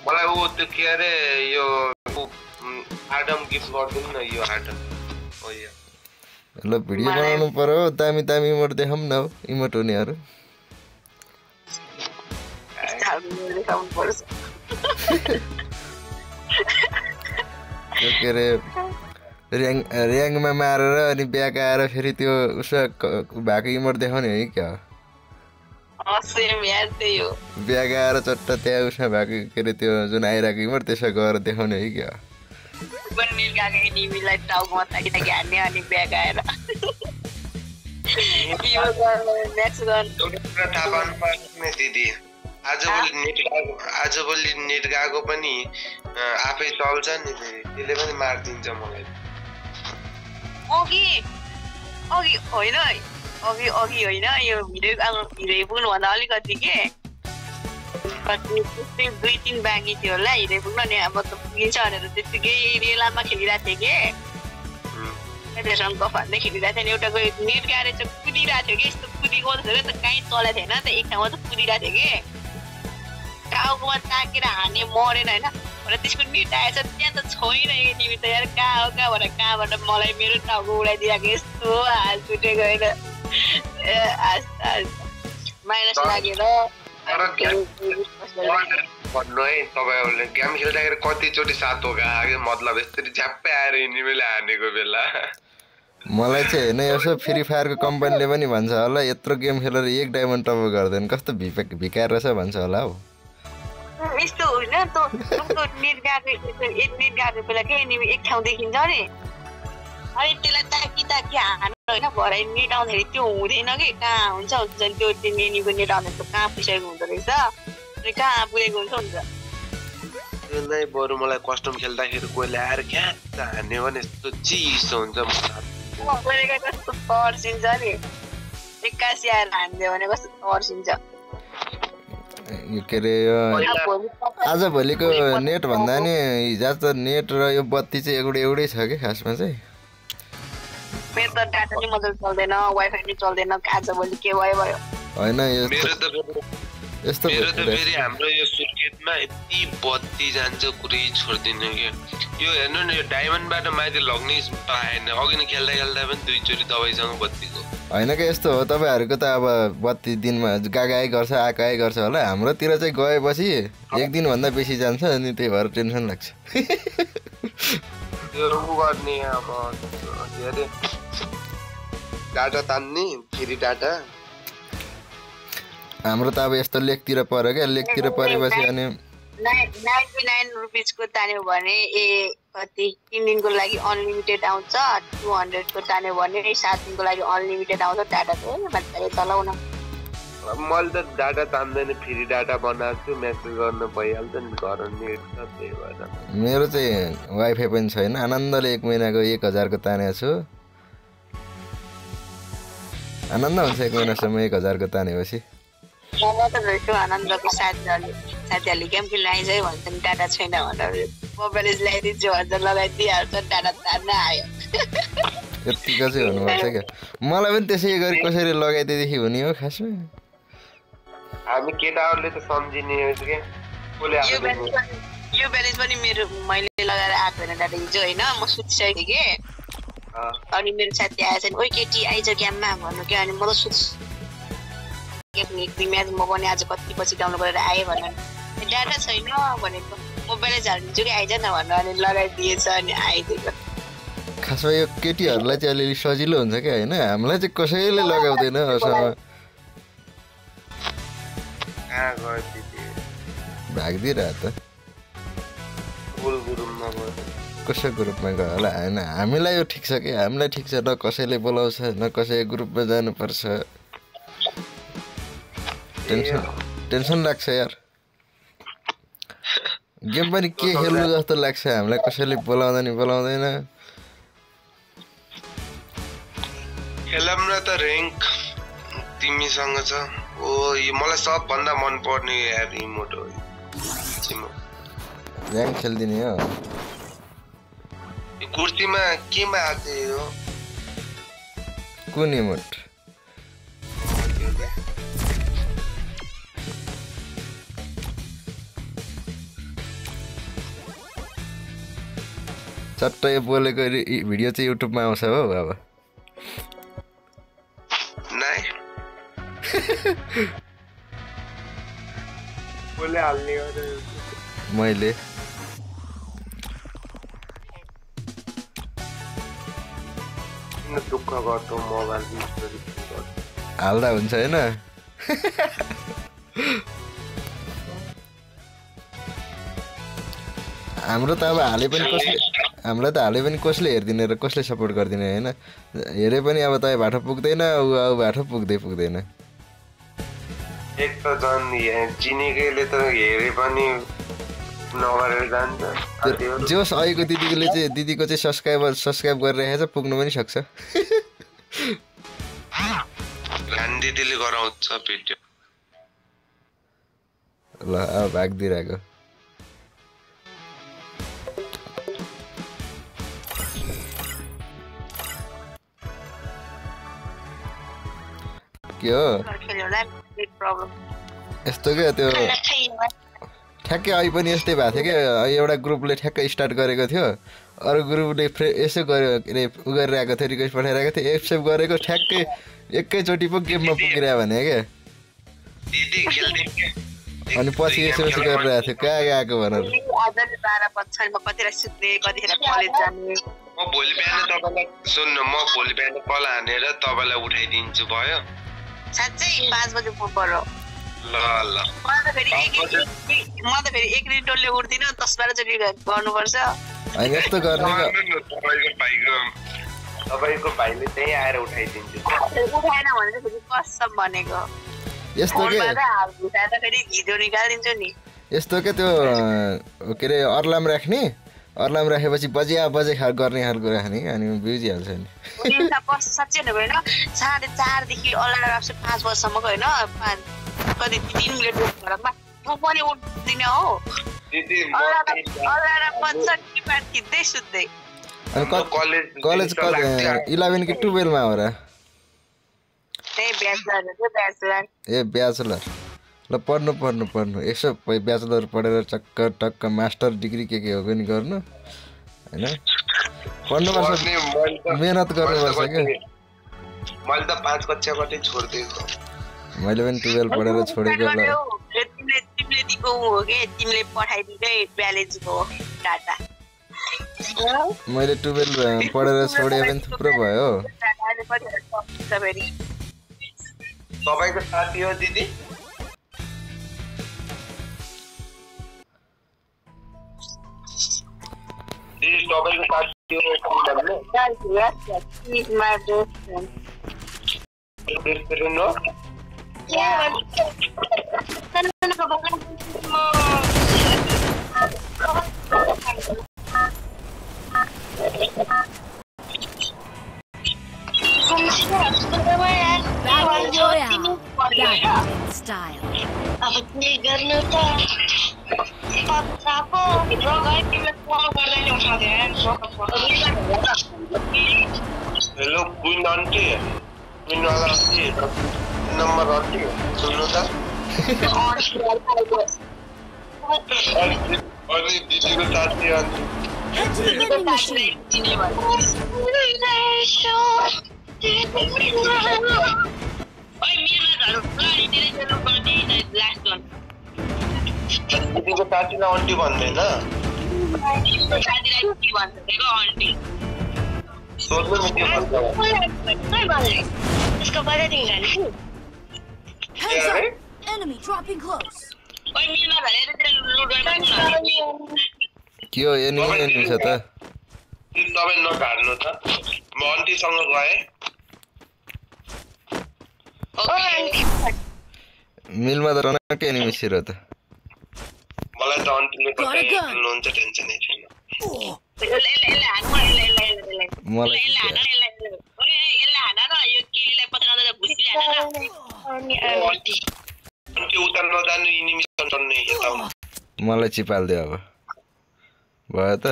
मलाई ऊ त्यो के अरे यो आडम गिफ्ट गर्दिनु न यो आडम हो यो ल भिडियो बनाउनु पर्यो दामी दामी इमोट देखाउँ न हो इमोट हुनेहरू के अरे ऱ्याङ्कमा मारेर अनि ब्याक आएर फेरि त्यो उसो भएको इमोट देखाउने है क्या ब्याग आएर चट्ट त्यहाँ उसमा भएको के अरे त्यो जुन आइरहेको इमोट त्यसो गएर देखाउने है क्या दिदी आजभोलि नेट गएको पनि आफै चल्छ नि त्यसले पनि मारिदिन्छ मलाई अघि होइन यो भिडियो पुग्नुभन्दा अलिकति के 2-3 बाँकी थियो होला हिँडे पुग्न नि अब त पुगिन्छ भनेर त्यतिकै रेलामा खेलिरहेको थिएँ कि त्यससँग भन्दै खेलिरहेको थिएँ नि एउटा नेट गाएर चाहिँ कुदिरहेको थियो कि यस्तो कुदिको थियो त कहीँ चलेको थिएन त एक ठाउँमा त कुदिरहेको थियो कि टाउकोमा ताकेर हाने मरेन होइन भनेर त्यसको नेट आएछ त्यहाँ त छैन तिमी त यार कहाँ हो कहाँ भनेर कहाँबाट मलाई मेरो टाउको उडाइदिरहेको यस्तो हात छुटेको होइन माइनस लागेर भन्नु है तपाईँहरूले गेम खेल्दाखेरि कतिचोटि सातो गएको मतलब यसरी झ्याप्पै आएर इनिमीले हानेको बेला मलाई चाहिँ होइन यसो फ्री फायरको कम्पनीले पनि भन्छ होला यत्रो गेम खेलेर 1 डायमन्ड टप गर्दैन कस्तो भिकार रहेछ भन्छ होला हौ यस्तो होइन नेट गएको बेला के एनिमी एक ठाउँ देखिन्छ नि अनि त्यसलाई ताकी हानु होइन भरे नेट आउँदाखेरि त्यो हुँदैन कि कहाँ हुन्छ त्यो एनिमीको नेट आउँदाखेरि कहाँ पुगिसकेको हुँदो रहेछ अनि कहाँ पुगेको हुन्छ त्यसलाई बरु मलाई कस्टम खेल्दाखेरि कोहीले आएर क्याच हान्यो भने यस्तो चिसो हुन्छ कस्तो तर्सिन्छ नि 81 आएर हानिदियो भने कस्तो तर्सिन्छ के अरे आजभोलिको नेट भन्दा नि हिजो त नेट र यो बत्ती चाहिँ एउटै छ कि खासमा चाहिँ मेरो त डाटा नि मजाले चल्दैन वाइफाई नि चल्दैन आजभोलि के भयो होइन यस्तो मेरो त फेरि हाम्रो यो सुर्खेतमा यति बत्ती जान्छ कुरै छोड्दिनु के यो हेर्नु न यो डायमन्डबाट माथि लग्ने पाएन अघि नै खेल्दा पनि 2 चोटि दबाईसँग बत्तीको होइन कि यस्तो हो तपाईँहरूको त अब बत्ती दिनमा गएकै गर्छ आएकै गर्छ होला हाम्रोतिर चाहिँ गएपछि 1 दिनभन्दा बेसी जान्छ अनि त्यही भएर टेन्सन लाग्छ त्यो गर्ने अब के अरे डाटा तान्ने फेरि डाटा हाम्रो त अब यस्तो लेकतिर पर्यो क्या लेकतिर परेपछि अनि 99 रुपिसको तान्यो भने कति 3 दिनको लागि अनलिमिटेड आउँछ 200 को तान्यो भने 7 दिनको लागि अनलिमिटेड आउँछ डाटा चाहिँ मजाले चलाउन मैले त डाटा तान्दैन फेरि डाटा बनाएको छु मेसेज गर्न भइहाल्छ नि घर नेट छ त्यही भएर मेरो चाहिँ वाइफाई पनि छैन आनन्दले 1 महिनाको 1000 को तानेको छु आनन्द हुन्छ 1 महिनासम्म 1000 को तानेपछि आनन्दको साथीहरूले गेम खेल्न आइज है भन्छन् डाटा छैन भनेर मोबाइल ल्याइदिन्छु भन्छ लगाइदिइहाल्छ डाटा तान्न आयो यतिको चाहिँ हुनुपर्छ क्या मलाई पनि त्यसै गरी कसरी लगाइदिएदेखि हुने हो खासमा हामी केटाहरूले त सम्झिने हो के यो ब्यालेन्स पनि मेरो मैले लगाएर आएको होइन डाटा हिजो होइन म सुतिसकेको थिएँ कि अनि मेरो साथी आएछ नि ओइ केटी आइज गेममा भन्नु क्या अनि म त म्याच म पनि आज कति पछि डाउनलोड गरेर आएँ भनेर डाटा छैन भनेको मोबाइलै झालिदिन्छु कि आइज न भनेर अनि लगाइदिएछ अनि आइदिएको खासमा यो केटीहरूलाई चाहिँ अलिअलि सजिलो हुन्छ क्या होइन हामीलाई चाहिँ कसैले लगाउँदैन भागिदिइरहेको त कसै ग्रुपमा गयो होला होइन हामीलाई यो ठिक छ कि हामीलाई ठिक छ न कसैले बोलाउँछ न कसै ग्रुपमा जानुपर्छ टेन्सन लाग्छ यार गेम पनि के खेल्नु जस्तो लाग्छ हामीलाई कसैले बोलाउँदैन खेलम न त र्याङ्क तिमीसँग छ ओ यो मलाई सबभन्दा मन पर्ने यार इमोट हो र्याङ्क खेल्दिने हो यो कुर्सीमा केमा आएको यो कुन इमोट चट्टै बोलेको भिडियो चाहिँ युट्युबमा आउँछ हो अब नाइ बोले हाल्ने मैले दुःख गर्छु मोबाइल हाल्दा हुन्छ हैन हाम्रो त अब हाले पनि कसले हेर्दिने र कसले सपोर्ट गर्दिने हैन हेरे पनि अब तपाईँ भाटो पुग्दैन उ भाटो पुग्दैन एक त झन् चिनेकैले त हेरे पनि नगरेर जान्छ जोस अहिलेको दिदीको चाहिँ सब्स्क्राइब गरिरहेको छ पुग्नु पनि सक्छ रानी दिदीले गराउँछ भिडियो ल अब भाग्दिरहेको के हो यस्तो क्या त्यो ठ्याक्कै अहिले पनि यस्तै भएको थियो क्या एउटा ग्रुपले ठ्याक्कै स्टार्ट गरेको थियो अरू ग्रुपले यसो गर्यो उ गरिरहेको थियो रिक्वेस्ट पठाइरहेको थियो एक्सेप्ट गरेको ठ्याक्कै एकैचोटि पो गेममा पुगिरह्यो भने क्या अनि पछि यसो गरिरहेको थियो कहाँ गएको भनेर म भोलि बिहान तपाईँलाई सुन्नु म भोलि बिहान कल हानेर तपाईँलाई उठाइदिन्छु भयो साँच्चै 5 बजे पुग्नु पर्यो ल ल म त फेरि एक रिटोलले उठ्दिन 10-12 चोटि गर्नुपर्छ होइन यस्तो गर्ने तपाईँको भाइले त्यही आएर उठाइदिन्छु उठाएन भने चाहिँ फेरि कसम भनेको यस्तो के फेरि भिडियो निकालिदिन्छु नि यस्तो के त्यो के अरे अर्लाम राखेपछि बजे गर्ने खालको राख्ने अनि बुझिहाल्छ नि साँच्चै होइन 4:30 देखि अलार्म 5 बजेसम्मको होइन कति 3 मिनेट घरमा म पनि उठ्दिन हो अलार्म बज्छ किपाट खिच्दै सुत्दै अनि कलेज 11 कि 12 मा हो र ए ब्याचलर ल पढ्नु यसो ब्याचलर पढेर टक्क मास्टर डिग्री के हो पनि गर्नु हैन पढ्नुपर्छ मेहनत गर्नुपर्छ क्या मैले त 5 कक्षाबाटै छोड्दिएको मैले पनि 12 पढेर छोडेको ल तिमीले दिएको हो के तिमीले पठाइदिदै ब्यालेन्सको डाटा मैले 12 पढेर छोडे पनि थुप्रो भयो तपाईको साथी हो दिदी तपाईँको साथी हो He's my best friend. Best friend हो अब के गर्नु त पत्ताको रोगाइ तिमीले फोन गर्दैन उठाउँदैन हेलो क्वीन आन्टी क्वीन वाला आन्टी नम्बर आन्टी सुन्नु त अनि दिदीको साथी आन्टी दिदीको साथीलाई आन्टी भन्दैन सोध्नु नि के भन्छ त्यसको बजा दिन्छ नि Enemy dropping close. के हो एनिमी छ त तपाईँ नकाट्नु त म आन्टीसँग गएँ मिलमा त रनकै एनिमी छिरो त मलाई त आन्टीले बताइनुहुन्छ टेन्सनै छैन आन्टी उता नजानु इनिमीसँग चढ्नु यता मलाई चिपाल्दियो अब भयो त